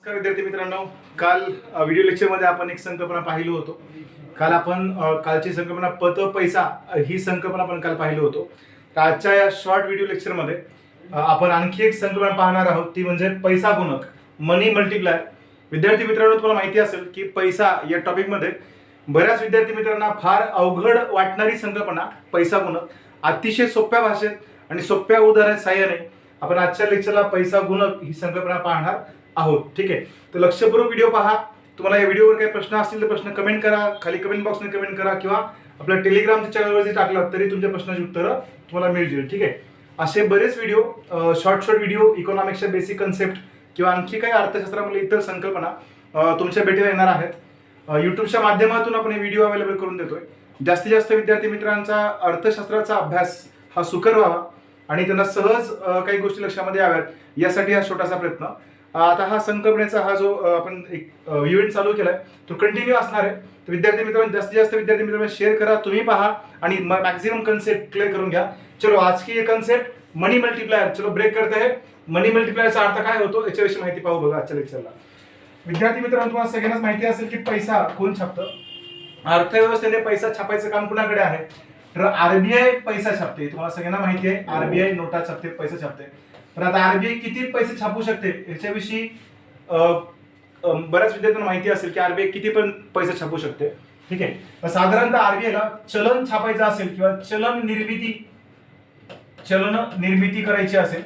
नमस्कार विद्यार्थी मित्रांनो, काल व्हिडिओ लेक्चरमध्ये आपण एक संकल्पना पाहिलो होतो. काल आपण कालची संकल्पना पत पैसा ही संकल्पना आपण काल पाहिलो होतो. तर आजच्या या शॉर्ट व्हिडिओ लेक्चरमध्ये आपण आणखी एक संकल्पना पाहणार आहोत, ती म्हणजे पैसा गुणक, मनी मल्टिप्लायर. विद्यार्थी मित्रांनो, तुम्हाला माहिती असेल की पैसा या टॉपिकमध्ये बऱ्याच विद्यार्थी मित्रांना फार अवघड वाटणारी संकल्पना पैसा गुणक अतिशय सोप्या भाषेत आणि सोप्या उदाहरण साहाय्याने आपण आजच्या लेक्चरला पैसा गुणक ही संकल्पना पाहणार आहोत. ठीक आहे, तर लक्षपूर्वक व्हिडिओ पहा. तुम्हाला या व्हिडिओवर काही प्रश्न असतील तर प्रश्न कमेंट करा, खाली कमेंट बॉक्समध्ये कमेंट करा किंवा आपल्या टेलिग्रामच्या चॅनलवर जरी टाकला तरी तुमच्या प्रश्नाची उत्तरं तुम्हाला मिळतील. ठीक आहे, असे बरेच व्हिडिओ, शॉर्ट व्हिडिओ, इकॉनॉमिक्सच्या बेसिक कन्सेप्ट किंवा आणखी काही अर्थशास्त्रामधील इतर संकल्पना तुमच्या भेटीला येणार आहेत. यूट्यूबच्या माध्यमातून आपण हे व्हिडिओ अवेलेबल करून देतोय. जास्तीत जास्त विद्यार्थी मित्रांचा अर्थशास्त्राचा अभ्यास हा सुकर व्हावा आणि त्यांना सहज काही गोष्टी लक्षामध्ये याव्यात यासाठी हा छोटासा प्रयत्न. आता हा संकल्पनेचा हा जो आपण एक इव्हेंट चालू केलाय तो कंटिन्यू असणार आहे. तर विद्यार्थी मित्रांनो, जास्तीत जास्त विद्यार्थी मित्रांना शेअर करा, तुम्ही पहा आणि मॅक्सिमम कन्सेप्ट क्लिअर करून घ्या. चलो, आज की ये कन्सेप्ट मनी मल्टीप्लायर. चलो ब्रेक करते हैं. मनी मल्टीप्लायरचा अर्थ काय होतो याच्याविषयी माहिती पाहू बघा आजच्या लेक्चरला. विद्यार्थी मित्रांनो, तुम्हाला सगळ्यांनाच माहिती असेल की पैसा कोण छापतं. अर्थव्यवस्थेने पैसा छापायचं काम कुणाकडे आहे, तर आरबीआय पैसा छापते. तुम्हाला सगळ्यांना माहिती आहे आरबीआय नोटा छापते, पैसा छापते. तर आता आरबीआय किती पैसे छापू शकते याच्याविषयी बऱ्याच विद्यार्थ्यांना माहिती असेल की आरबीआय किती पण पैसे छापू शकते. ठीक आहे, तर साधारणतः आरबीआयला चलन छापायचं असेल किंवा चलन निर्मिती करायची असेल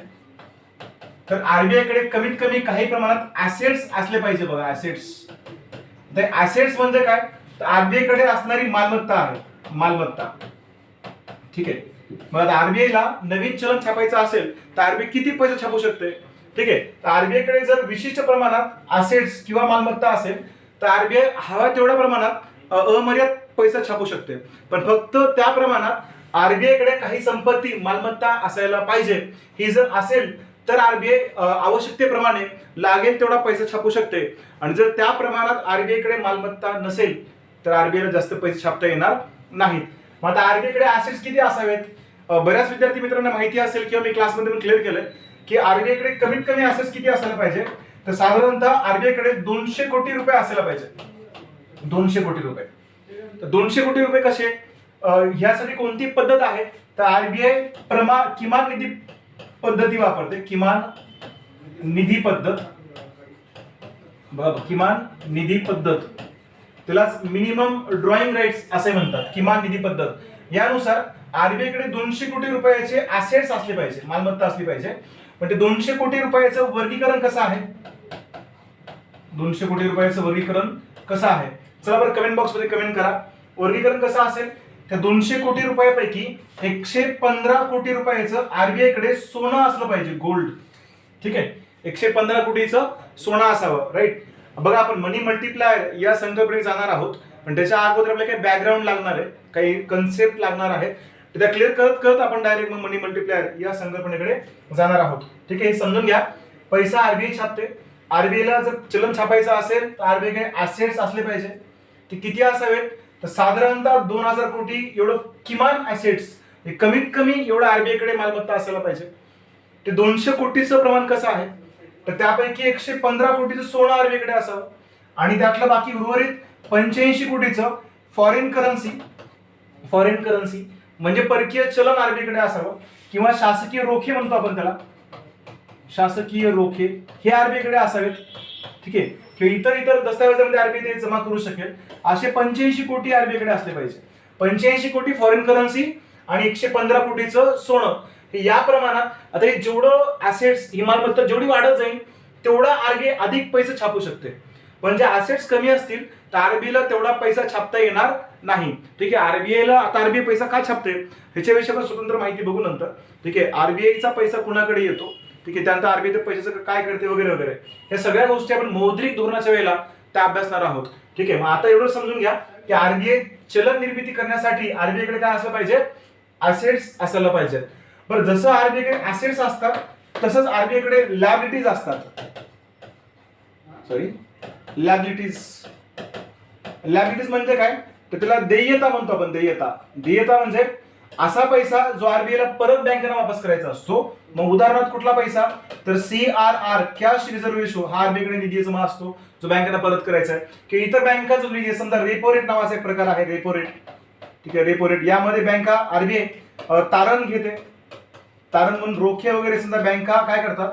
तर आरबीआय कडे कमीत कमी काही प्रमाणात ऍसेट्स असले पाहिजे. बघा, ऍसेट्स. तर ऍसेट्स म्हणजे काय, तर आरबीआय कडे असणारी मालमत्ता आहे, मालमत्ता. ठीक आहे, मग आता आरबीआयला नवीन चलन छापायचं असेल तर आरबीआय किती पैसे छापू शकते. ठीक आहे, तर आरबीआय कडे जर विशिष्ट प्रमाणात असेट्स किंवा मालमत्ता असेल तर आरबीआय हव्या तेवढ्या प्रमाणात अमर्याद पैसा छापू शकते. पण फक्त त्या प्रमाणात आरबीआय कडे काही संपत्ती, मालमत्ता असायला पाहिजे. ही जर असेल तर आरबीआय आवश्यकतेप्रमाणे लागेल तेवढा पैसा छापू शकते. आणि जर त्या प्रमाणात आरबीआय कडे मालमत्ता नसेल तर आरबीआयला जास्त पैसे छापता येणार नाहीत. मग आता आरबीआय कडे ऍसेट्स किती असावेत. बऱ्याच विद्यार्थी मित्रांना माहिती असेल किंवा मी क्लासमध्ये पण क्लिअर केलंय की आरबीआय कडे कमीत कमी ऍसेट्स किती असायला पाहिजे, तर साधारणतः आरबीआय कडे 200 कोटी रुपये असायला पाहिजे. 200 कोटी रुपये. तर 200 कोटी रुपये कसे, ह्यासाठी कोणती पद्धत आहे, तर आरबीआय किमान निधी पद्धती वापरते. किमान निधी पद्धत, किमान निधी पद्धत, त्याला मिनिमम ड्रॉइंग राईट्स असे म्हणतात. किमान निधी पद्धत यानुसार आरबीआय कडे 200 कोटी रुपयाचे ऍसेट्स असले पाहिजे, मालमत्ता असली पाहिजे. पण ते 200 कोटी रुपयाचं वर्गीकरण कसं आहे, 200 कोटी रुपयाचं वर्गीकरण कसं आहे, चला बरं कमेंट बॉक्स मध्ये कमेंट करा. वर्गीकरण कसं असेल, त्या 200 कोटी रुपयापैकी 115 कोटी रुपयाचं आरबीआय कडे सोनं असलं पाहिजे, गोल्ड. ठीक आहे, 115 कोटीचं सोनं असावं. राईट. बघा, आपण मनी मल्टिप्लायर या संकल्पनेत जाणार आहोत, पण त्याच्या अगोदर आपल्याला काही बॅकग्राऊंड लागणार आहे, काही कन्सेप्ट लागणार आहे. त्या क्लिअर करत करत आपण डायरेक्ट मनी मल्टिप्लायर या संकल्पनेकडे जाणार आहोत. ठीक आहे, हे समजून घ्या. पैसा आरबीआय छापते. आरबीआयला जर चलन छापायचं असेल तर आरबीआय कडे ऍसेट्स असले पाहिजे. ते किती असावेत, तर साधारणतः 2000 कोटी एवढं किमान ऍसेट्स, कमीत कमी एवढं आरबीआय कडे मालमत्ता असायला पाहिजे. ते 200 कोटीचं प्रमाण कसं आहे, तर त्यापैकी 115 कोटीचं सोनं आरबीआय कडे असावं आणि त्यातलं बाकी उर्वरित 85 कोटीचं फॉरेन करन्सी म्हणजे परकीय चलन आरबीआय कडे असावं किंवा शासकीय रोखे म्हणतो आपण त्याला, शासकीय रोखे हे आरबीआय कडे असावेत. ठीक आहे, किंवा इतर दस्तावेजांमध्ये आरबीआय ते जमा करू शकेल असे 85 कोटी आरबीआय कडे असले पाहिजे. 85 कोटी फॉरेन करन्सी आणि 115 कोटीचं सोनं. या प्रमाणात आता हे जेवढं ऍसेट्स, ही मालमत्ता जेवढी वाढत जाईल तेवढा आरबीआय अधिक पैसे छापू शकते. पण जे ऍसेट्स कमी असतील तर आरबीआयला तेवढा पैसा छापता येणार नाही. ठीक आहे, आरबीआयला आता आरबीआय पैसा का छापते ह्याच्याविषयी आपण स्वतंत्र माहिती बघू नंतर. ठीक आहे, आरबीआयचा पैसा कुणाकडे येतो, ठीक आहे, त्यानंतर आरबीआय त्या पैशाचं काय करते वगैरे वगैरे, या सगळ्या गोष्टी आपण मौद्रिक धोरणाच्या वेळेला त्या अभ्यासणार आहोत. ठीक आहे, मग आता एवढं समजून घ्या की आरबीआय चलन निर्मिती करण्यासाठी आरबीआय कडे काय असलं पाहिजे, ऍसेट्स असायला पाहिजे. बरं, जसं आरबीआय कडे ऍसेट्स असतात तसंच आरबीआय कडे लायबिलिटीज असतात. लायबिलिटीज म्हणजे काय, तर त्याला देयता म्हणतो आपण. देयता म्हणजे असा पैसा जो आरबीआय ला परत बँकेला वापस करायचा असतो. मग उदाहरणार्थ कुठला पैसा, तर CRR कॅश रिझर्व्ह रेशो हा आरबीआय कडे निधी जमा असतो जो बँकेला परत करायचा आहे. की इतर बँकाचा निधी आहे, समजा रेपो रेट नावाचा एक प्रकार आहे, रेपो रेट. ठीक आहे, रेपो रेट यामध्ये बँका आरबीआय तारण घेते. तारण म्हणून रोखे वगैरे समजा बँका काय करतात,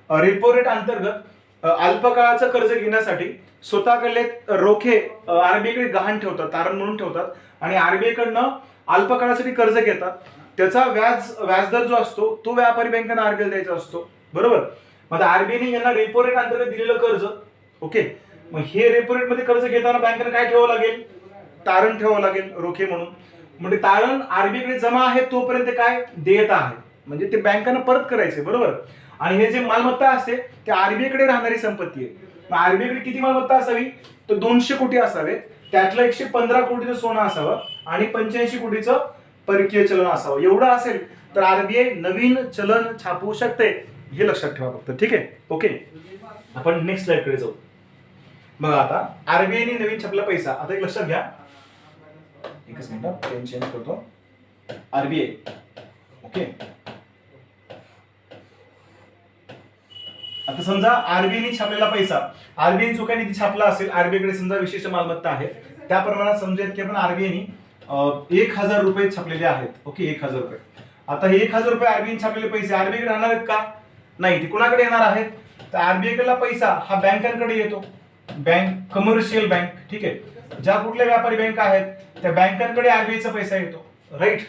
रेपो रेट अंतर्गत अल्पकाळाचं कर्ज घेण्यासाठी स्वतःकडले रोखे आरबीआय कडे गहाण ठेवतात, तारण म्हणून ठेवतात आणि आरबीआय कडनं अल्पकाळासाठी कर्ज घेतात. त्याचा व्याजदर जो असतो तो व्यापारी बँकांना आरबीआय द्यायचा असतो. बरोबर. मग आरबीआयने यांना रेपो रेट अंतर्गत दिलेलं कर्ज. ओके. मग हे रेपो रेट मध्ये कर्ज घेताना बँकेला काय ठेवावं लागेल, तारण ठेवावं लागेल रोखे म्हणून. म्हणजे तारण आरबीआय कडे जमा आहे तोपर्यंत काय देयता आहे, म्हणजे ते बँकांना परत करायचे. बरोबर. आणि हे जे मालमत्ता असते ते आरबीआय कडे राहणारी संपत्ती आहे. मग आरबीआय कडे किती मालमत्ता असावी, तर 200 कोटी असावे. त्यातलं 115 कोटीचं सोनं असावं आणि 85 कोटीचं परकीय चलन असावं. एवढं असेल तर आरबीआय नवीन चलन छापवू शकते, हे लक्षात ठेवा फक्त. ठीक आहे. ओके. आपण नेक्स्ट स्लाइड कडे जाऊ. बघा आता आरबीआयने नवीन छापला पैसा. आता एक लक्षात घ्या, एकच मिनिट पेन चेंज करतो. आरबीआय. ओके. आता समजा आरबीआयने छापलेला पैसा, आरबीआय जो काही निधी छापला असेल, आरबीआय कडे समजा विशिष्ट मालमत्ता आहे, त्या प्रमाणात समजेल की आपण आरबीआयने 1000 रुपये छापलेले आहेत. ओके, 1000 रुपये. आता हे 1000 रुपये आरबीआय छापलेले पैसे आरबीआय कडे राहणार आहेत का, नाही. ते कुणाकडे येणार आहेत, तर आरबीआय कडला पैसा हा बँकांकडे येतो. Bank, commercial bank. ठीक आहे. ज्या कुठल्या व्यापारी बँका आहेत त्या बँकांकडे आरबीआयचा पैसा येतो. राईट.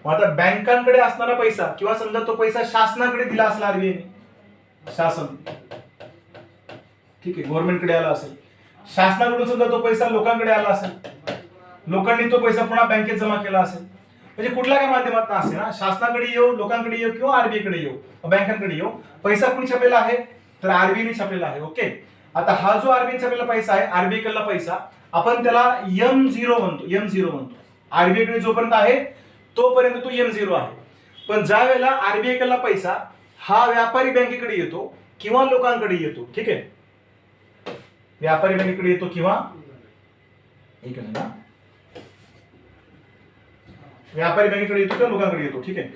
मग आता बँकांकडे असणारा पैसा किंवा समजा तो पैसा शासनाकडे दिला असला आरबीआयने, शासन. ठीक आहे, गव्हर्नमेंटकडे आला असेल. शासनाकडून सुद्धा तो पैसा लोकांकडे आला असेल, लोकांनी तो पैसा पुन्हा बँकेत जमा केला असेल. म्हणजे कुठल्या काय माध्यमातून असेल ना, शासनाकडे येऊ, लोकांकडे येऊ किंवा आरबीआय कडे येऊ, बँकांकडे येऊ, पैसा कोणी छापलेला आहे, तर आरबीआयने छापलेला आहे. ओके. आता हा जो आरबीआय छापलेला पैसा आहे, आरबीआय कडला पैसा, आपण त्याला M0 म्हणतो. M0 म्हणतो. आरबीआय कडे जोपर्यंत आहे तोपर्यंत तो M0 आहे. पण ज्या वेळेला आरबीआय कडला पैसा हा व्यापारी बँकेकडे येतो किंवा लोकांकडे येतो. ठीक आहे, व्यापारी बँकेकडे येतो किंवा व्यापारी बँकेकडे येतो किंवा लोकांकडे येतो. ठीक आहे.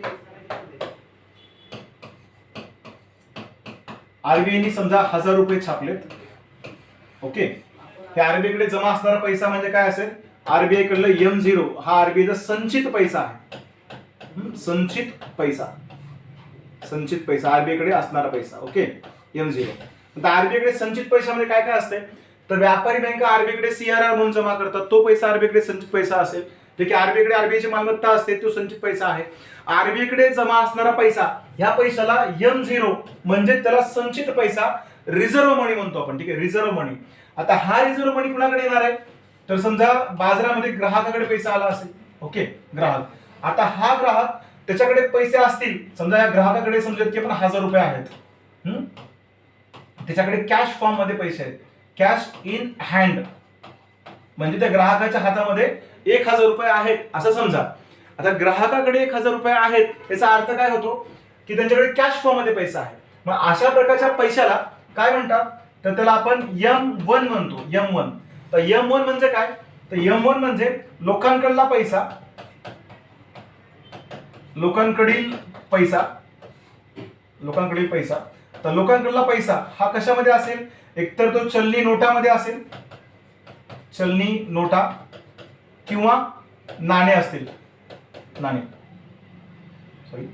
आरबीआयने समजा 1000 रुपये छापलेत. ओके. हे आरबीआय कडे जमा असणारा पैसा म्हणजे काय असेल, आरबीआय कडलं M0 हा आरबीआयचा संचित पैसा आहे. संचित पैसा, संचित पैसा आरबीआय कडे असणारा पैसा. Okay, M0. आता आरबीआय कडे संचित पैशामध्ये काय काय असते, तर व्यापारी बँका आरबीआय कडे CRR म्हणून जमा करतात. तो पैसा आरबीआय कडे संचित पैसा असेल. जे की आरबीआय कडे आरबीआयची मालमत्ता असते तो संचित पैसा आहे. आरबीआय कडे जमा असणारा पैसा, ह्या पैशाला M0 म्हणजे त्याला संचित पैसा, रिझर्व्ह मनी म्हणतो आपण. ठीक आहे, रिझर्व्ह मनी. आता हा रिझर्व्ह मनी कुणाकडे येणार आहे, तर समजा बाजारामध्ये ग्राहकाकडे पैसा आला असेल. ओके, ग्राहक. आता हा ग्राहक, त्याच्याकडे पैसे असतील, समजा या ग्राहकाकडे समजत की आपण 1000 रुपये आहेत, त्याच्याकडे कॅश फॉर्म मध्ये पैसे आहेत, कॅश इन हँड, म्हणजे त्या ग्राहकाच्या हातामध्ये 1000 रुपये आहेत असं समजा. आता ग्राहकाकडे 1000 रुपये आहेत याचा अर्थ काय होतो, की त्यांच्याकडे कॅश फॉर्म मध्ये पैसा आहे. मग अशा प्रकारच्या पैशाला काय म्हणतात, तर त्याला आपण M1 म्हणतो. M1. तर M1 म्हणजे काय, तर M1 म्हणजे लोकांकडला पैसा, लोकांकडील पैसा, लोकांकडील पैसा. तर लोकांकडला पैसा हा कशामध्ये असेल, एकतर तो चलनी नोटामध्ये असेल, चलनी नोटा किंवा नाणे असतील, नाणे, सॉरी,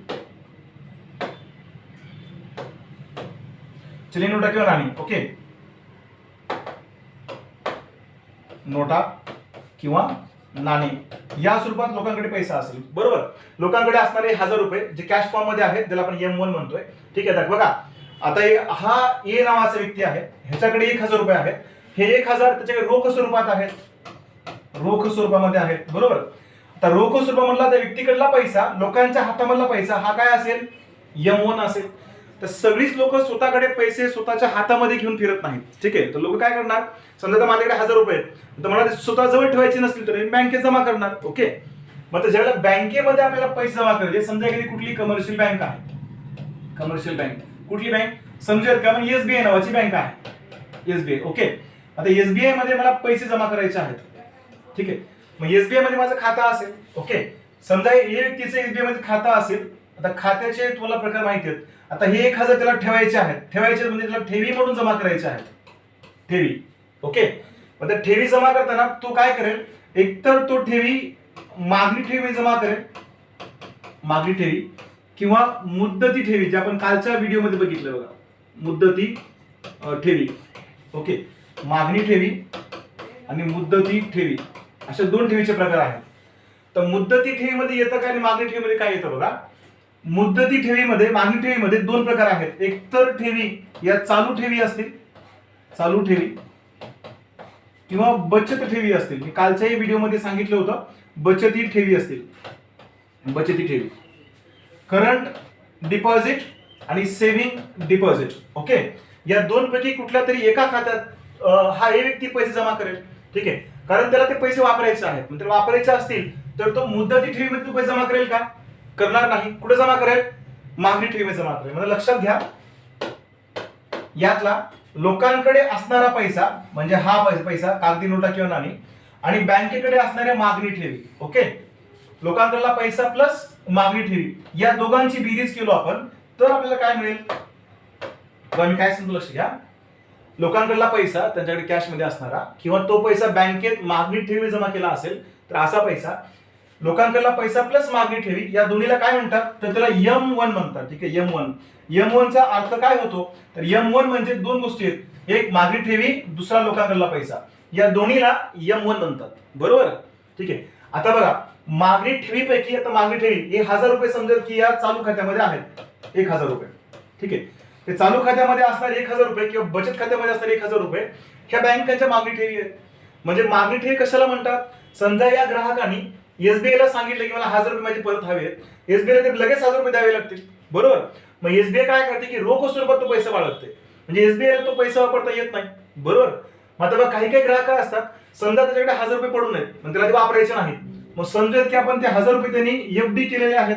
चलनी नोटा किंवा नाणी. ओके, नोटा किंवा नाणे या स्वरूपात लोकांकडे पैसा असेल. बरोबर. लोकांकडे असणारे 1000 रुपये जे कॅश फॉर्म मध्ये आहेत त्याला आपण M1 म्हणतोय. ठीक आहे. बघा आता हा ए नावाचा व्यक्ती आहे, ह्याच्याकडे 1000 रुपये आहेत. हे 1000 त्याच्याकडे रोख स्वरूपात आहेत, रोख स्वरूपामध्ये आहेत. बरोबर. आता रोख स्वरूपामधला त्या व्यक्तीकडला पैसा, लोकांच्या हातामधला पैसा हा काय असेल, M1 असेल. तर सगळीच लोक स्वतःकडे पैसे स्वतःच्या हातामध्ये घेऊन फिरत नाहीत. ठीक आहे. तर लोक काय करणार, समजा माझ्याकडे 1000 रुपये आहेत, तर मला ते स्वतः जवळ ठेवायचे नसतील तर बँकेत जमा करणार. ओके. मग ज्यावेळेला बँकेमध्ये आपल्याला पैसे जमा करायचे, समजा एखादी कुठली कमर्शियल बँक आहे, कमर्शियल बँक, कुठली बँक, समजूयात का आपण SBI नावाची बँक आहे, SBI. ओके. आता SBI मध्ये मला पैसे जमा करायचे आहेत. ठीक आहे. मग SBI मध्ये माझं खातं असेल. ओके. समजा हे व्यक्तीचं एसबीआय मध्ये खातं असेल, आता खात्याचे तुम्हाला प्रकार माहिती आहेत. आता हे 1,000 त्याला ठेवायचे आहेत, ठेवायचे म्हणजे त्याला ठेवी म्हणून जमा करायचे आहेत, ठेवी. ओके, मग ठेवी जमा करताना तो काय करेल, एकतर तो ठेवी मागणी ठेवी जमा करेल, मागणी ठेवी, किंवा मुद्दती ठेवी जे आपण कालच्या व्हिडिओमध्ये बघितलं बघा, मुद्दती ठेवी. ओके, मागणी ठेवी आणि मुद्दती ठेवी अशा दोन ठेवीचे प्रकार आहेत. तर मुद्दती ठेवीमध्ये येतं काय आणि मागणी ठेवीमध्ये काय येतं बघा. मुद्दती ठेवीमध्ये, मागणी ठेवीमध्ये दोन प्रकार आहेत. एकतर ठेवी या चालू ठेवी असतील, चालू ठेवी, किंवा बचत ठेवी असतील. मी कालच्याही व्हिडिओमध्ये सांगितलं होतं, बचती ठेवी असतील, बचती ठेवी, करंट डिपॉझिट आणि सेव्हिंग डिपॉझिट. ओके, या दोन पैकी कुठल्या तरी एका खात्यात हा एक व्यक्ती पैसे जमा करेल. ठीक आहे, कारण त्याला ते पैसे वापरायचे आहेत. म्हणजे वापरायचे असतील तर तो मुद्दती ठेवीमध्ये तो पैसे जमा करेल का? करणार नाही. कुठे जमा करेल? मागणी ठेवीमध्ये जमा करेल. म्हणजे लक्षात घ्या, यातला लोकांकडे असणारा पैसा म्हणजे हा पैसा, कागदी नोटा किंवा नाणी, आणि बँकेकडे असणाऱ्या मागणी ठेवी. ओके, लोकांकडला पैसा प्लस मागणी ठेवी या दोघांची बेरीज केलो आपण तर आपल्याला काय मिळेल? मी काय सांगतो लक्ष घ्या. लोकांकडला पैसा त्यांच्याकडे कॅश मध्ये असणारा, किंवा तो पैसा बँकेत मागणी ठेवी जमा केला असेल तर असा पैसा, लोकांकडला पैसा प्लस मागणी ठेवी या दोन्हीला काय म्हणतात? तर त्याला M1 म्हणतात. ठीक आहे, M1. M1 चा अर्थ काय होतो? तर M1 म्हणजे दोन गोष्टी आहेत, एक मागणी ठेवी, दुसरा लोकांकडला पैसा, या दोन्हीला M1 म्हणतात. बरोबर? ठीक आहे. आता बघा, मागणी ठेवीपैकी, आता मागणी ठेवी हे 1,000 रुपये समजेल की या चालू खात्यामध्ये आहेत, 1,000 रुपये. ठीक आहे, ते चालू खात्यामध्ये असणारे 1,000 रुपये किंवा बचत खात्यामध्ये असणारे 1,000 रुपये ह्या बँकांच्या मागणी ठेवी आहेत. म्हणजे मागणी ठेवी कशाला म्हणतात? समजा या ग्राहकांनी एसबीआय ला सांगितलं की मला 1,000 रुपये माझे परत हवे आहेत, एसबीआय ला लगेच 1,000 रुपये द्यावे लागतील. बरोबर? मग एसबीआय काय करते की रोख स्वरूपात तो पैसा बाळगते, म्हणजे एसबीआय ला तो पैसा वापरता येत नाही. बरोबर? मात्र काही काही ग्राहक असतात, समजा त्याच्याकडे 1,000 रुपये पडून आहेत पण त्याला ते वापरायचे नाहीत. मग समजूयात की आपण ते 1,000 रुपये त्यांनी एफडी केलेले आहेत.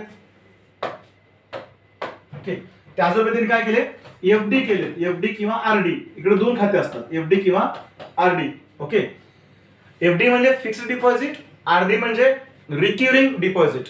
ओके, ते 1,000 रुपये त्यांनी काय केले? एफडी केले. एफडी किंवा आरडी, इकडे दोन खाते असतात, एफडी किंवा आरडी. ओके, एफडी म्हणजे फिक्स्ड डिपॉझिट, आरडी म्हणजे रिक्युरिंग डिपॉझिट.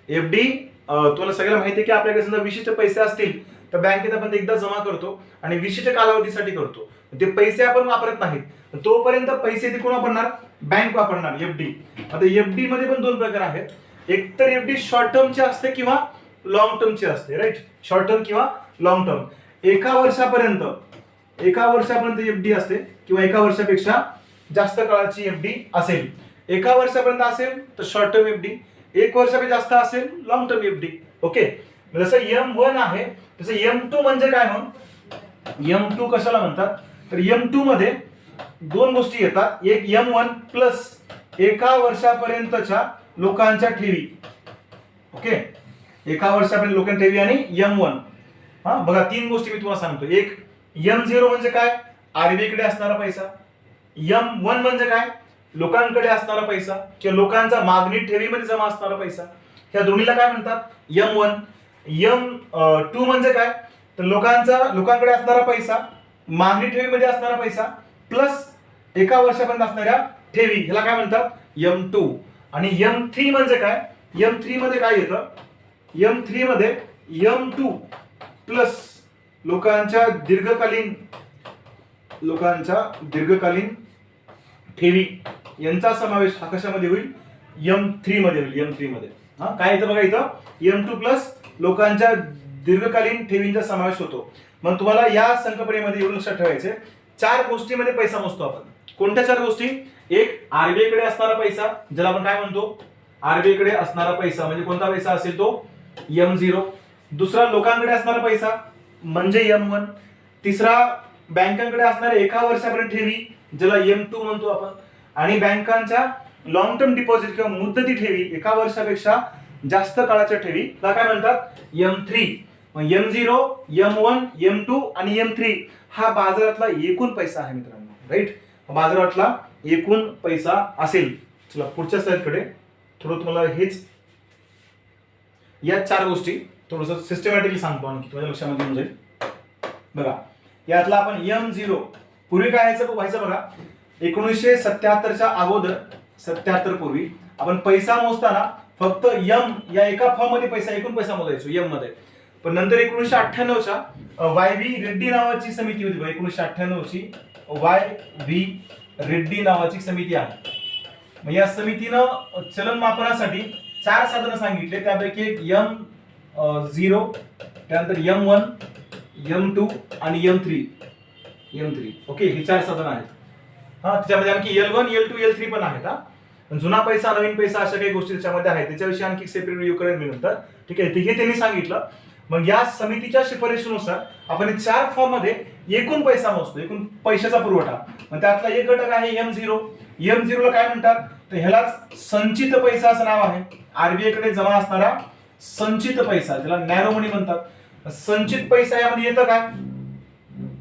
एफडी तुम्हाला सगळ्यांना माहिती आहे की आपल्याकडे समजा विशिष्ट पैसे असतील तर बँकेत आपण ते एकदा जमा करतो आणि विशिष्ट कालावधीसाठी करतो. ते पैसे आपण वापरत नाहीत, तोपर्यंत पैसे ते कोण वापरणार? बँक वापरणार, एफडी. आता एफडी मध्ये पण दोन प्रकार आहेत. एक तर एफडी शॉर्ट टर्मची असते किंवा लॉंग टर्मची असते. राईट, शॉर्ट टर्म किंवा लॉंग टर्म. एका वर्षापर्यंत एफडी असते किंवा एका वर्षापेक्षा जास्त काळाची एफडी असेल. एका वर्षापर्यंत असेल तर शॉर्ट टर्म एफडी, एक वर्षापेक्षा जास्त असेल लॉंग टर्म एफडी. ओके, जसं M1 आहे तसं M2 म्हणजे काय? मग M2 कशाला म्हणतात? तर M2 मध्ये दोन गोष्टी येतात, एक M1 प्लस एका वर्षापर्यंतच्या लोकांच्या ठेवी. ओके, एका वर्षापर्यंत लोकांच्या ठेवी आणि M1. हा बघा, तीन गोष्टी मी तुम्हाला सांगतो. एक M0 म्हणजे काय? आरबीआय कडे असणारा पैसा. M1 म्हणजे काय? लोकांकडे असणारा पैसा किंवा लोकांचा मागणी ठेवीमध्ये जमा असणारा पैसा. ह्या दोन्हीला काय म्हणतात? M1. M2 म्हणजे काय? तर लोकांकडे असणारा पैसा, मागणी ठेवीमध्ये असणारा पैसा प्लस एका वर्षापर्यंत असणाऱ्या ठेवी, ह्याला काय म्हणतात? M2. आणि M3 म्हणजे काय? M3 मध्ये काय येतं? M3 मध्ये M2 प्लस लोकांच्या दीर्घकालीन ठेवी यांचा समावेश हा कशामध्ये होईल? M3 मध्ये होईल. M3 मध्ये काय येतं बघा, इथं M2 प्लस लोकांच्या दीर्घकालीन ठेवींचा समावेश होतो. मग तुम्हाला या संकल्पनेमध्ये एवढं लक्षात ठेवायचे, चार गोष्टीमध्ये पैसा मोजतो आपण. कोणत्या चार गोष्टी? एक आरबीआय कडे असणारा पैसा, ज्याला आपण काय म्हणतो? आरबीआय कडे असणारा पैसा म्हणजे कोणता पैसा असेल तो? M0. दुसरा लोकांकडे असणारा पैसा म्हणजे M1. तिसरा बँकांकडे असणाऱ्या एका वर्षापर्यंत ठेवी ज्याला M2 म्हणतो आपण. आणि बँकांच्या लॉंग टर्म डिपॉझिट किंवा मुदती ठेवी, एका वर्षापेक्षा जास्त काळाच्या ठेवी ला काय म्हणतात? M3. M0, M1, M2 आणि M3 हा बाजारातला एकूण पैसा आहे मित्रांनो. राईट, बाजारातला एकूण पैसा असेल. चला पुढच्या स्लाइडकडे थोडं तुम्हाला हेच या चार गोष्टी थोडंसं सिस्टमॅटिकली सांगतो आणखी तुमच्या लक्षामध्ये येऊन जाईल. बघा, यातला आपण M0 पूर्वी काय व्हायचं बघा, 1977च्या अगोदर, 77 पूर्वी आपण पैसा मोजताना फक्त यम या एका फॉर्म मध्ये पैसा, एकूण पैसा मोजायचो यम मध्ये. पण नंतर 1998च्या वाय व्ही रेड्डी नावाची समिती होती. 1998ची वाय व्ही रेड्डी नावाची समिती आहे. मग या समितीनं चलन मापनासाठी 4 साधनं सांगितले. त्यापैकी एक M0, त्यानंतर M1, M2 आणि M3. ओके, ही 4 साधनं आहेत. हा, त्याच्यामध्ये आणखी L1, L2, L3 पण आहेत. हा, जुना पैसा, नवीन पैसा अशा काही गोष्टी त्याच्यामध्ये आहेत. त्याच्याविषयी आणखी सेपरेट व्हिडिओ करेन मी नंतर. ठीक आहे, हे त्यांनी सांगितलं. मग या समितीच्या शिफारशीनुसार आपण 4 फॉर्म मध्ये एकूण पैसा मोजतो, एकूण पैशाचा पुरवठा. मग त्यातला एक घटक आहे M0. M0 ला काय म्हणतात, तर ह्यालाच संचित पैसा असं नाव आहे. आरबीआय कडे जमा असणारा संचित पैसा, ज्याला नॅरो मनी म्हणतात. संचित पैसा यामध्ये येतं काय,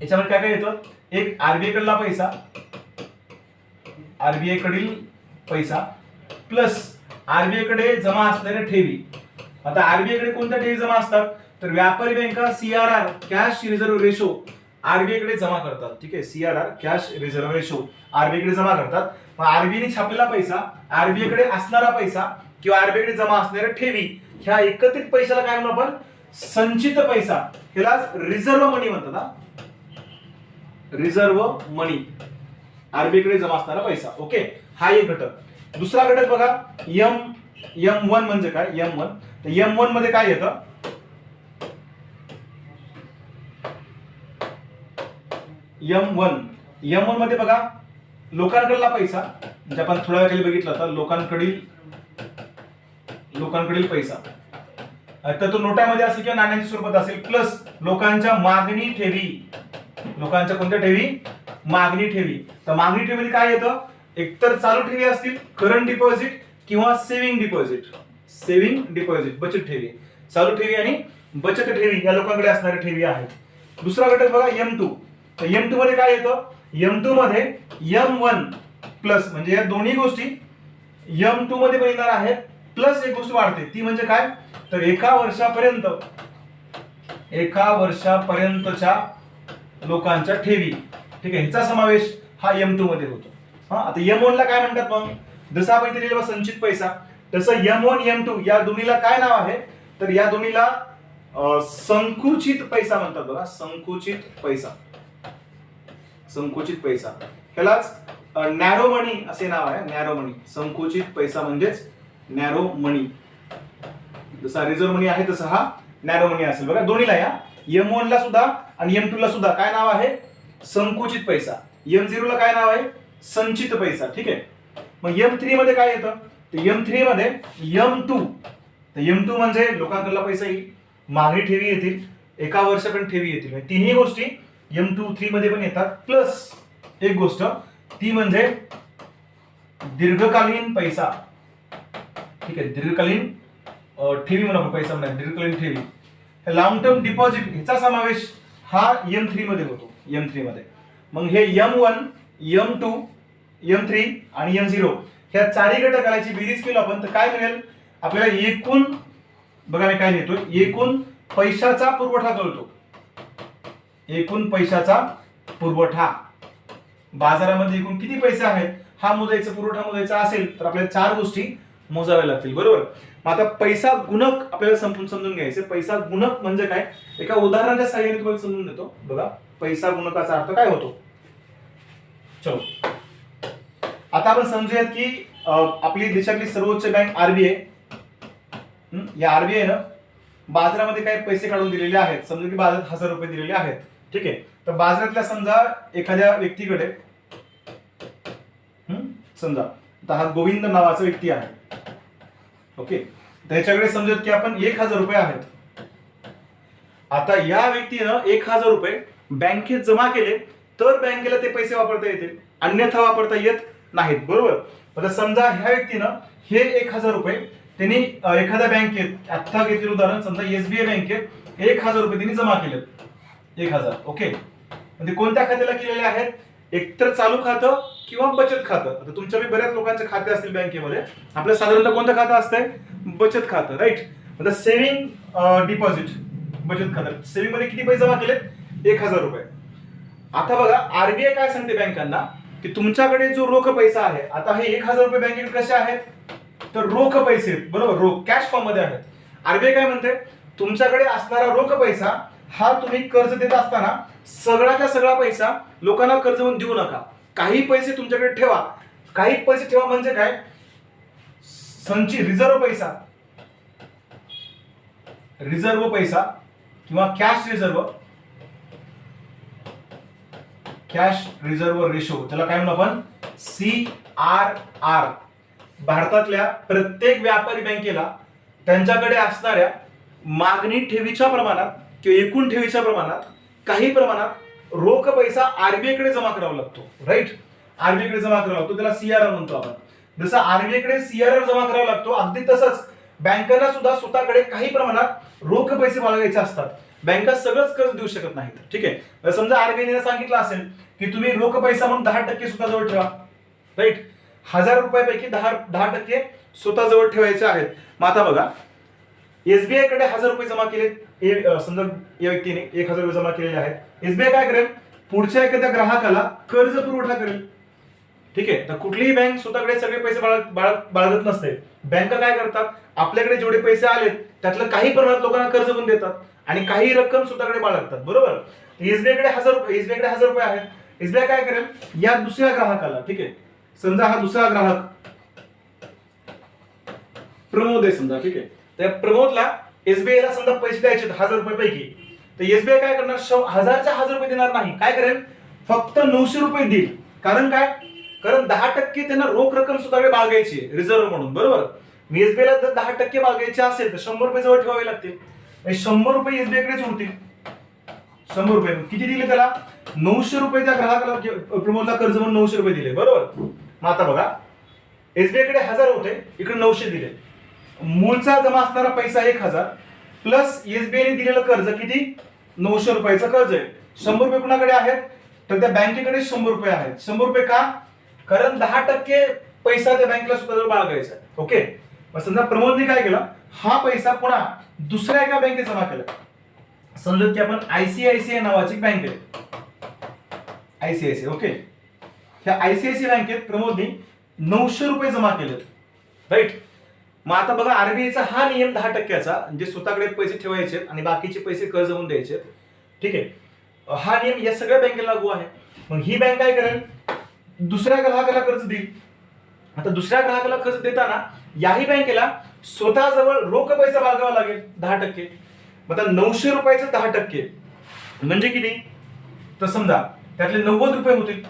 याच्यामध्ये काय काय येतं, एक आरबीआय कडला पैसा, आरबीआय कडील पैसा प्लस आरबीआय कडे जमा असलेल्या ठेवी. आता आरबीआय कडे कोणत्या ठेवी जमा असतात, तर व्यापारी बँका CRR cash reserve ratio RBI कडे जमा करतात. ठीक आहे, CRR cash reserve ratio RBI कडे जमा करतात. मग आरबीआय ने छापलेला पैसा, आरबीआय कडे असणारा पैसा किंवा आरबीआय कडे जमा असणाऱ्या ठेवी, ह्या एकत्रित पैशाला काय म्हणतो आपण, संचित पैसा. ह्याला रिझर्व्ह मनी म्हणतात. रिझर्व्ह मनी, आरबीआय कडे जमा असणारा पैसा. ओके, हा एक घटक. दुसरा घटक बघा, M1 म्हणजे काय, M1. तर M1 मध्ये काय येतं, M1 मध्ये बघा, लोकांकडला पैसा, म्हणजे आपण थोड्या वेळाखाली बघितलं तर लोकांकडील पैसा, तर तो नोटामध्ये असेल किंवा नाण्यांच्या स्वरूपात असेल, प्लस लोकांच्या मागणी ठेवी. लोकांच्या कोणत्या ठेवी, मागणी ठेवी. तर मागणी ठेवीमध्ये काय येतं, एकतर चालू ठेवी असतील, करंट डिपॉझिट, किंवा सेव्हिंग डिपॉझिट, बचत ठेवी. चालू ठेवी आणि बचत ठेवी या लोकांकडे असणाऱ्या ठेवी आहेत. दुसरा घटक बघा M2. तर M2 मध्ये काय येतं, M2 मध्ये M1 प्लस, म्हणजे या दोन्ही गोष्टी M2 मध्ये येणार आहेत, प्लस एक गोष्ट वाढते, ती म्हणजे काय, तर एका वर्षापर्यंतच्या लोकांच्या ठेवी. ठीक आहे, ह्याचा समावेश हा M2 मध्ये होतो. हा, आता M1 ला काय म्हणतात, मग जसं आपण इथे लिहिलं संचित पैसा, तसं M1 M2 या दोन्हीला काय नाव आहे, तर या दोन्हीला संकुचित पैसा म्हणतात. बघा, संकुचित पैसा, ह्यालाच नॅरो मनी असे नाव आहे. नॅरो मनी, संकुचित पैसा म्हणजेच नॅरो मनी. जसा रिझर्व्ह मनी आहे तसा हा नॅरो मनी असेल. बघा, दोन्हीला, या M1 ला सुद्धा आणि M2 ला सुद्धा काय नाव आहे, संकुचित पैसा. M0 ला काय नाव आहे, संचित पैसा. ठीक आहे. मग M3 मध्ये काय येतं, तर M3 मध्ये M2. तर M2 म्हणजे लोकांकडला पैसा येईल, मागणी ठेवी येतील, एका वर्षापर्यंत ठेवी येतील. तिन्ही गोष्टी M2 3 मध्ये पण येतात. प्लस एक गोष्ट, ती म्हणजे दीर्घकालीन पैसा. ठीक आहे, दीर्घकालीन ठेवी म्हणून पैसा म्हणा, दीर्घकालीन ठेवी, लॉंग टर्म डिपॉझिट, ह्याचा समावेश हा M3 मध्ये होतो. M3 मध्ये मग हे M1, M2, M3 आणि M0 ह्या चारही घटकाची बेरीज केली आपण, तर काय मिळेल आपल्याला, एकूण, बघा मी काय लिहितो, एकूण पैशाचा पुरवठा कळतो. एकूण पैशाचा पुरवठा, बाजारामध्ये एकूण किती पैसे आहेत हा मोजायचा, पुरवठा मोजायचा असेल तर आपल्याला 4 गोष्टी मोजाव्या लागतील. बरोबर. मग आता पैसा गुणक आपल्याला समजून घ्यायचे. पैसा गुणक म्हणजे काय, एका उदाहरणाच्या सहाय्याने तुम्हाला समजून देतो. बघा, पैसा गुणकाचा अर्थ काय होतो. चलो, आता आपण समजूयात की आपली देशातली सर्वोच्च बँक आरबीआय, या आरबीआय ना बाजारामध्ये काही पैसे काढून दिलेले आहेत. समजा की बाजारात 1000 रुपये दिलेले आहेत. ठीक आहे, तर बाजारातल्या समजा एखाद्या व्यक्तीकडे, समजा आता हा गोविंद नावाचा व्यक्ती आहे. ओके, त्याच्याकडे समजत की आपण 1000 रुपये आहेत. आता या व्यक्तीनं 1000 रुपये बँकेत जमा केले तर बँकेला ते पैसे वापरता येतील, अन्यथा वापरता येत नाहीत. बरोबर. आता समजा ह्या व्यक्तीनं हे 1000 रुपये त्यांनी एखाद्या बँकेत, आता घेतलेलं उदाहरण, समजा SBI बँकेत 1000 रुपये त्यांनी जमा केले. 1000. ओके, म्हणजे कोणत्या खात्याला केलेले आहेत, एकतर चालू खातं किंवा बचत खातं. आता तुमच्या बऱ्याच लोकांचे खाते असतील बँकेमध्ये. आपलं साधारणतः कोणतं खातं असतंय, बचत खातं. राईट. आता सेव्हिंग डिपॉझिट, बचत खातं, सेव्हिंग मध्ये किती पैसे जमा केलेत, 1000 रुपये. आता बघा, आरबीआय काय सांगते बँकांना, की तुमच्याकडे जो रोख पैसा आहे, आता हे 1000 रुपये बँकेकडे कसे आहेत, तर रोख पैसे, बरोबर, रोख कॅश फॉर्म मध्ये आहेत. आरबीआय काय म्हणते, तुमच्याकडे असणारा रोख पैसा हा तुम्ही कर्ज देत असताना सगळ्याचा सगळा पैसा लोकांना कर्ज म्हणून देऊ नका. काही पैसे तुमच्याकडे ठेवा. काही पैसे ठेवा म्हणजे काय, संचित रिझर्व्ह पैसा, रिझर्व्ह पैसा किंवा cash reserve, cash reserve ratio, त्याला काय म्हणू आपण, CRR. भारतातल्या प्रत्येक व्यापारी बँकेला त्यांच्याकडे असणाऱ्या मागणी ठेवीच्या प्रमाणात किंवा एकूण ठेवीच्या प्रमाणात काही प्रमाणात रोख पैसा आरबीआय कडे जमा करावा लागतो. राईट, आरबीआय कडे जमा करावा लागतो, त्याला CRR म्हणतो आपण. जसं आरबीआय कडे CRR जमा करावा लागतो, अगदी तसंच बँकांना सुद्धा स्वतःकडे काही प्रमाणात रोख पैसे बाळगायचे असतात. बँका सगळंच कर्ज देऊ शकत नाहीत. ठीक आहे, समजा आरबीआयने सांगितलं असेल की तुम्ही रोख पैसा म्हणून 10% स्वतःजवळ ठेवा. राईट, 1000 रुपयापैकी 10% स्वतःजवळ ठेवायचे आहेत. मग आता बघा, एसबीआय कडे 1000 रुपये जमा केले, समजा या व्यक्तीने 1000 रुपये जमा केलेले आहेत. एसबीआय काय करेल, पुढच्या एखाद्या ग्राहकाला कर्ज पुरवठा करेल. ठीक आहे, तर कुठलीही बँक स्वतःकडे सगळे पैसे बाळगत नसते. बँका काय करतात, आपल्याकडे जेवढे पैसे आलेत त्यातलं काही प्रमाणात लोकांना कर्ज पण देतात आणि काही रक्कम स्वतःकडे बाळगतात. बरोबर, एसबीआय कडे 1000 रुपये आहेत. एसबीआय काय करेल, या दुसऱ्या ग्राहकाला, ठीक आहे, समजा हा दुसरा ग्राहक प्रमोद आहे समजा, ठीक आहे, त्या प्रमोदला एसबीआय ला समजा पैसे द्यायचे 1000 रुपये पैकी, तर एसबीआय काय करणार, 1000 रुपये देणार नाही. काय करेल, फक्त 900 रुपये देईल. कारण काय, कारण 10% त्यांना रोख रक्कम स्वतःकडे बाळगायची रिझर्व्ह म्हणून. बरोबर, मी एसबीआय ला जर 10% बाळगायचे असेल तर 100 रुपये जवळ ठेवावे लागतील. 100 रुपये एसबीआय कडेच उरतील. 100 रुपये किती दिले त्याला, 900 रुपये त्या ग्राहकाला प्रमोदला कर्ज म्हणून 900 रुपये दिले. बरोबर, मग आता बघा, एसबीआय कडे 1000 होते, इकडे 900 दिले. मूळचा जमा असणारा पैसा 1000 प्लस एसबीआय ने दिलेलं कर्ज किती, 900 रुपयाचं कर्ज आहे. 100 रुपये कुणाकडे आहेत, तर त्या बँकेकडे 100 रुपये आहेत. 100 रुपये का, कारण 10% पैसा त्या बँकेला स्वतःजवळ बाळगायचा. ओके, मग समजा प्रमोदने काय केलं, हा पैसा पुन्हा दुसऱ्या एका बँकेत जमा केला. समजून की आपण आयसीआयसीआय नावाची बँक आहे, आयसीआयसीआय. ओके, ह्या आयसीआयसीआय बँकेत प्रमोदने 900 रुपये जमा केले. राईट, मग आता बघा, आरबीआयचा हा नियम 10%चा, म्हणजे स्वतःकडे पैसे ठेवायचे आणि बाकीचे पैसे कर्ज म्हणून द्यायचे. ठीक आहे, हा नियम या सगळ्या बँकेला लागू आहे. मग ही बँक काय करेल, दुसऱ्या ग्राहकाला कर्ज देईल. आता दुसऱ्या ग्राहकाला कर्ज देताना याही बँकेला स्वतःजवळ रोख पैसा बाळगावा लागेल 10%. मग आता 900 रुपयाचं 10% म्हणजे किती, तर समजा त्यातले 90 रुपये होतील.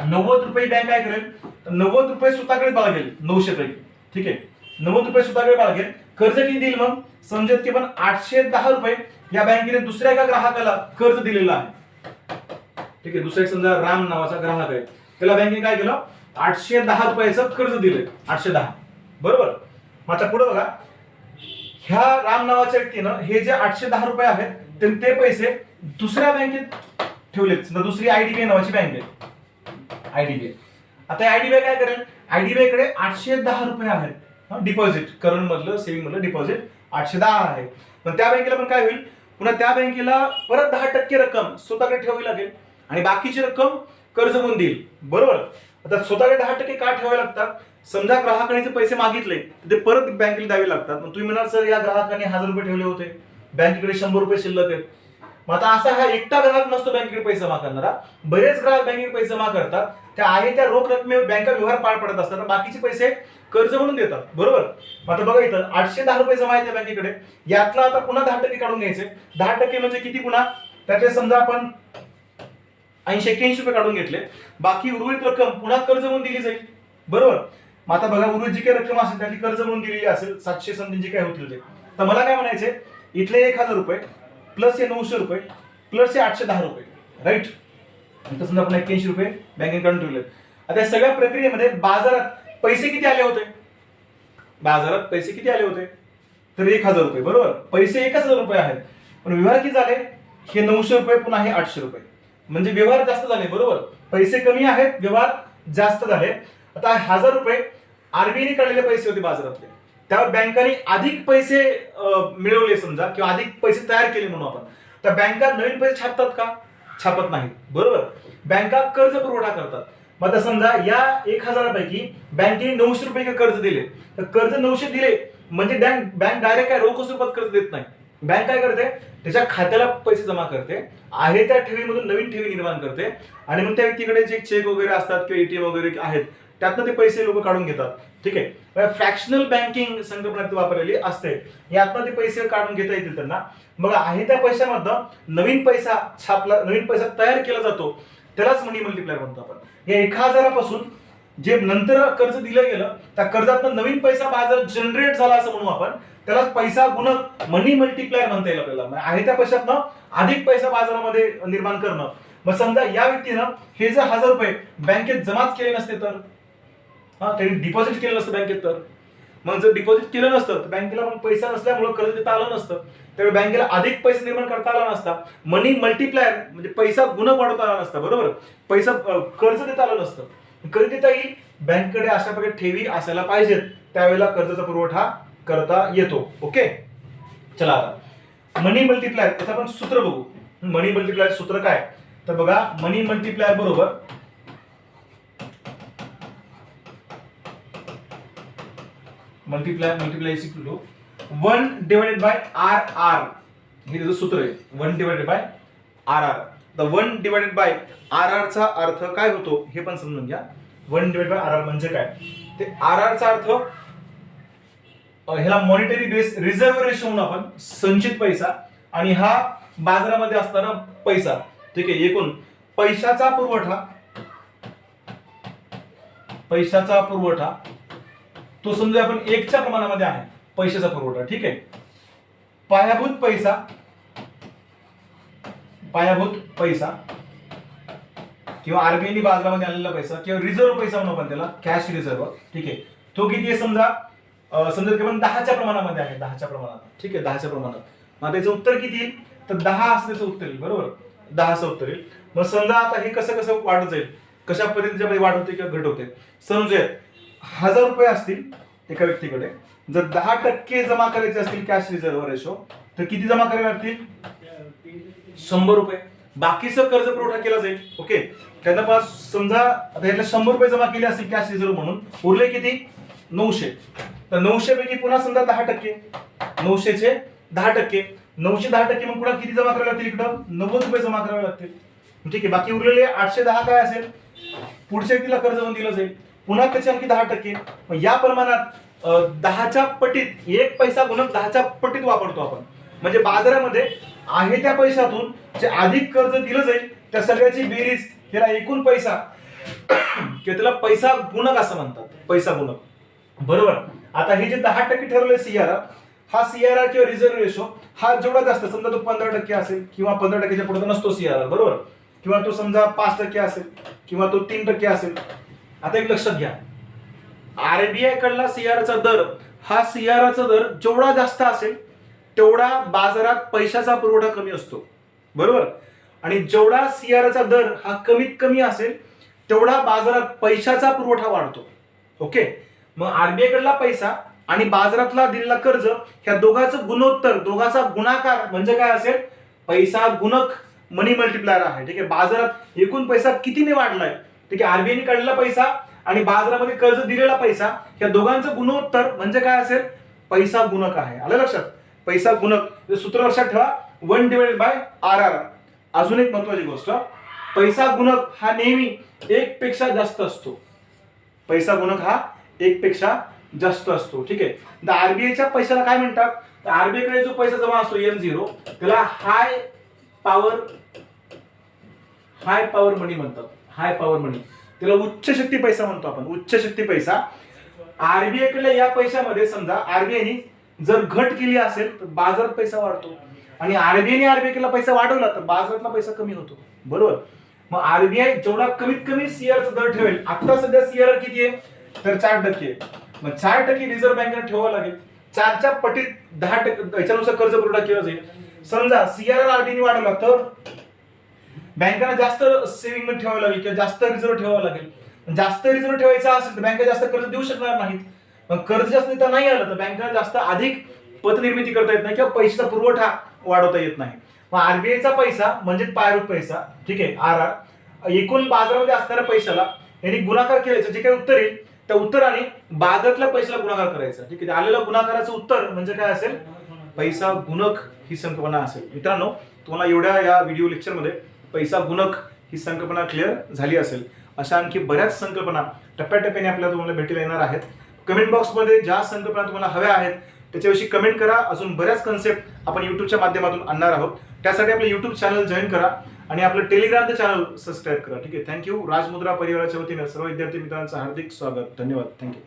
90 रुपये बँक काय करेल, तर 90 रुपये स्वतःकडे बाळगेल 900 पैकी. ठीक आहे, 90 रुपये स्वतःकडे बाळगेल. कर्ज किती देईल मग, समजत की पण 810 रुपये या बँकेने दुसऱ्या एका ग्राहकाला कर्ज दिलेलं आहे. ठीक आहे, दुसरा एक समजा राम नावाचा ग्राहक आहे, त्याला बँकेने काय केलं, 810 रुपयाचं कर्ज दिलंय. 810. बरोबर, मग आता पुढे बघा, ह्या राम नावाच्या व्यक्तीनं हे जे 810 रुपये आहेत ते पैसे दुसऱ्या बँकेत ठेवलेत. दुसरी आयडीबीआय नावाची बँक आहे, आयडीबीआय. आता आयडीबीआय काय करेल, आयडीबीआय कडे 810 रुपये आहेत डिपॉझिट, करंट मधलं सेव्हिंग मधलं डिपॉझिट 810 आहे. पण त्या बँकेला पण काय होईल, पुन्हा त्या बँकेला परत 10% रक्कम स्वतःकडे ठेवावी लागेल आणि बाकीची रक्कम कर्ज म्हणून देईल. बरोबर, आता स्वतःकडे 10% का ठेवावे लागतात, समजा ग्राहकाने पैसे मागितले ते परत बँकेला द्यावे लागतात. मग तुम्ही म्हणाल सर, या ग्राहकाने 1000 रुपये ठेवले होते, बँकेकडे 100 रुपये शिल्लक आहेत. मग आता असा हा एकटा ग्राहक नसतो बँकेकडे पैसे जमा करणारा, बरेच ग्राहक बँकेकडे पैसे जमा करतात. त्या आहे त्या रोख रकमेवर बँका व्यवहार पार पडत असतात, बाकीचे पैसे कर्ज म्हणून देतात. बरोबर, आता बघा इथं 810 रुपये जमा आहेत त्या बँकेकडे, यातला आता पुन्हा 10% काढून घ्यायचे. 10% म्हणजे किती, पुन्हा त्याचे समजा आपण 80-81 रुपये काढून घेतले, बाकी उर्वरित रक्कम पुन्हा कर्ज म्हणून दिली जाईल. बरोबर, मग आता बघा, उर्वरित जी काही रक्कम असेल त्याची कर्ज म्हणून दिलेली असेल 700 समथिंग जे काय होतील ते. तर मला काय म्हणायचे, इथले 1000 रुपये प्लस हे 900 रुपये प्लस हे 810 रुपये. राईट, तर समजा आपण 81 रुपये बँकेत काढून ठेवले. आता या सगळ्या प्रक्रियेमध्ये बाजारात पैसे किती आले होते, बाजारात पैसे किती आले होते, तर 1000 रुपये. बरोबर, पैसे 1000 रुपये आहेत, पण व्यवहार किती झाले, हे 900 रुपये पुन्हा हे 800 रुपये, म्हणजे व्यवहार जास्त झाले. बरोबर, पैसे कमी आहेत, व्यवहार जास्त झाले. आता 1000 रुपये आरबीआयने काढलेले पैसे होते बाजारातले, त्यावर बँकांनी अधिक पैसे मिळवले समजा, किंवा अधिक पैसे तयार केले म्हणून आपण, तर बँका नवीन पैसे छापतात का, छापत नाहीत. बरोबर, बँका कर्ज पुरवठा करतात. मग आता समजा या 1,000पैकी बँकेने 900 रुपये कर्ज दिले, तर कर्ज 900 दिले म्हणजे बँक डायरेक्ट काय रोख स्वरूपात कर्ज देत नाही. बँक काय करते, त्याच्या खात्याला पैसे जमा करते, आहे त्या ठेवीमधून नवीन ठेवी निर्माण करते आणि मग त्या व्यक्तीकडे जे चेक वगैरे असतात किंवा एटीएम वगैरे आहेत त्यातनं ते पैसे लोक काढून घेतात. ठीक आहे, फ्रॅक्शनल बँकिंग संकल्पना वापरलेली असते, यातनं ते पैसे काढून घेता येतील त्यांना. मग आहे त्या पैशामधनं नवीन पैसा छापला, नवीन पैसा तयार केला जातो, त्यालाच मनी मल्टिप्लायर म्हणतो आपण. या 1,000पासून जे नंतर कर्ज दिलं गेलं त्या कर्जातनं नवीन पैसा बाजारात जनरेट झाला असं म्हणू आपण, त्याला पैसा गुणक मनी मल्टिप्लायर म्हणता येईल आपल्याला. आहे त्या पैशातनं अधिक पैसा बाजारामध्ये निर्माण करणं. मग समजा या व्यक्तीनं हे जर 1,000 रुपये बँकेत जमाच केले नसते तर, त्यांनी डिपॉझिट केलं नसतं बँकेत, तर मग जर डिपॉझिट केलं नसतं तर बँकेला पण पैसा नसल्यामुळे कर्ज देता आलं नसतं, त्यावेळी बँकेला अधिक पैसा निर्माण करता आला नसता. मनी मल्टिप्लायर म्हणजे पैसा गुणक वाढवता आला नसता, बरोबर, पैसा कर्ज देता आलं नसतं. कर्ज देता येईल, बँकेकडे अशा प्रकारे ठेवी असायला पाहिजेत, त्यावेळेला कर्जाचा पुरवठा करता येतो. ओके, चला आता मनी मल्टिप्लायर याचं आपण सूत्र बघू. मनी मल्टिप्लायर सूत्र काय, तर बघा, मनी मल्टिप्लायर बरोबर multiply is equal to 1 divided by RR. हे त्याचं सूत्र आहे, 1 डिवाइडेड बाय RR. तर 1 डिवाइडेड बाय RR चा अर्थ काय होतो हे पण समजून घ्या. 1 डिवाइडेड बाय RR म्हणजे काय, ते RR चा अर्थ ह्याला मॉनिटरी बेस रिझर्व्ह रेशो म्हणून आपण, संचित पैसा, आणि हा बाजारामध्ये असणारा पैसा. ठीक आहे, एकूण पैशाचा पुरवठा तो समजा आपण 1च्या प्रमाणामध्ये आहे पैशाचा पुरवठा. ठीक आहे, पायाभूत पैसा किंवा आरबीआयने बाजारामध्ये आणलेला पैसा किंवा रिझर्व्ह पैसा म्हणून आपण त्याला, कॅश रिझर्व्ह. ठीक आहे, तो किती आहे समजा की आपण 10च्या प्रमाणामध्ये आहे, 10च्या प्रमाणात. ठीक आहे, 10च्या प्रमाणात. मग त्याचं उत्तर किती येईल, तर 10 असण्याचं उत्तर येईल, बरोबर, 10चं उत्तर येईल. मग समजा आता हे कसं कसं वाढत जाईल, कशा पद्धतीने वाढ होते किंवा घट होते. समजूया 1,000 रुपये असतील एका व्यक्तीकडे, जर 10% जमा करायचे असतील कॅश रिझर्व्ह रेशो, तर किती जमा करावे लागतील, 100 रुपये. बाकीचं कर्ज पुरवठा केला जाईल. ओके, त्यांना पण समजा आता याला 100 रुपये जमा केले असतील कॅश रिझर्व्ह म्हणून, उरले किती, 900. तर 900 पैकी पुन्हा समजा 10%, 900चे 10%, 900 10%, मग पुन्हा किती जमा करावे लागतील, इकडं 90 रुपये जमा करावे लागतील. ठीक आहे, बाकी उरलेले 810 काय असेल, पुढच्या व्यक्तीला कर्ज म्हणून दिलं जाईल, पुन्हा त्याचे आणखी 10%. मग या प्रमाणात 10च्या पटीत, एक पैसा गुणक 10च्या पटीत वापरतो आपण. म्हणजे बाजारामध्ये आहे त्या पैशातून जे अधिक कर्ज दिलं जाईल त्या सगळ्याची बेरीज, त्याला एकूण पैसा किंवा त्याला पैसा गुणक असं म्हणतात, पैसा गुणक, बरोबर. आता हे जे 10% ठरवलंय CRR, हा CRR किंवा रिझर्व्ह रेशो हा जेवढा जास्त, समजा तो 15% असेल किंवा 15%च्या पुढे नसतो CRR, बरोबर, किंवा तो समजा 5% असेल किंवा तो 3% असेल. आता एक लक्षात घ्या, आरबीआय कडला CRRचा दर, हा CRRचा दर जेवढा जास्त असेल तेवढा बाजारात पैशाचा पुरवठा कमी असतो, बरोबर, आणि जेवढा CRRचा दर हा कमीत कमी असेल तेवढा बाजारात पैशाचा पुरवठा वाढतो. ओके, मग आरबीआय कडला पैसा आणि बाजारातला दिलेला कर्ज, ह्या दोघांचं गुणोत्तर, दोघांचा गुणाकार म्हणजे काय असेल, पैसा गुणक मनी मल्टिप्लायर आहे. ठीक आहे, बाजारात एकूण पैसा कितीने वाढलाय, ठीक आहे, आरबीआयने काढलेला पैसा आणि बाजारामध्ये कर्ज दिलेला पैसा, ह्या दोघांचं गुणोत्तर म्हणजे काय असेल, पैसा गुणक आहे. आलं लक्षात, पैसा गुणक सूत्र लक्षात ठेवा, 1 डिवाइडेड बाय RR. अजून एक महत्वाची गोष्ट, पैसा गुणक हा नेहमी 1 पेक्षा जास्त असतो. पैसा गुणक हा 1 पेक्षा जास्त असतो. ठीक आहे, तर आरबीआयच्या पैशाला काय म्हणतात, तर आरबीआय कडे जो पैसा जमा असतो M0, त्याला हाय पॉवर मनी म्हणतात. हाय पॉवर मनी, त्याला उच्च शक्ती पैसा म्हणतो आपण, उच्च शक्ती पैसा. आरबीआय कडे या पैशामध्ये समजा आरबीआयने जर घट केली असेल तर बाजारात पैसा वाढतो, आणि आरबीआय कडे पैसा वाढवला तर बाजारातला पैसा कमी होतो, बरोबर. मग आरबीआय जेवढा कमीत कमी CRR चा दर ठेवेल, आता सध्या CRR किती आहे, तर 4%. मग 4% रिझर्व्ह बँकेने ठेवावं लागेल, 4च्या पटीत 10% याच्यानुसार कर्ज पुरवठा केला जाईल. समजा CRR आरबीआयने वाढवला तर बँकांना जास्त सेव्हिंग मध्ये ठेवावं लागेल किंवा जास्त रिझर्व्ह ठेवावं लागेल. जास्त रिझर्व्ह ठेवायचा असेल तर बँका जास्त कर्ज देऊ शकणार नाहीत. मग कर्ज जास्त देता नाही आलं तर बँकांना जास्त अधिक पतनिर्मिती करता येत नाही किंवा पैशाचा पुरवठा वाढवता येत नाही. मग आरबीआयचा पैसा म्हणजे पायाभूत पैसा, ठीक आहे, RR, एकूण बाजारामध्ये असणाऱ्या पैशाला यांनी गुणाकार केल्याचं जे काही उत्तर येईल त्या उत्तराने भागातल्या पैशाला गुणाकार करायचा. ठीक आहे, आलेलं गुणाकाराचं उत्तर म्हणजे काय असेल, पैसा गुणक ही संकल्पना असेल. मित्रांनो, तुम्हाला एवढ्या या व्हिडिओ लेक्चरमध्ये पैसा गुणक ही संकल्पना क्लिअर झाली असेल. अशा आणखी बऱ्याच संकल्पना टप्प्याटप्प्याने आपल्याला तुम्हाला भेटीला येणार आहेत. कमेंट बॉक्समध्ये ज्या संकल्पना तुम्हाला हव्या आहेत त्याच्याविषयी कमेंट करा. अजून बऱ्याच कन्सेप्ट आपण युट्यूबच्या माध्यमातून आणणार आहोत. त्यासाठी आपलं युट्यूब चॅनल जॉईन करा आणि आपलं टेलिग्रामचं चॅनल सबस्क्राईब करा. ठीक आहे, थँक्यू. राजमुद्रा परिवाराच्या वतीने सर्व विद्यार्थी मित्रांचं हार्दिक स्वागत. धन्यवाद. थँक्यू.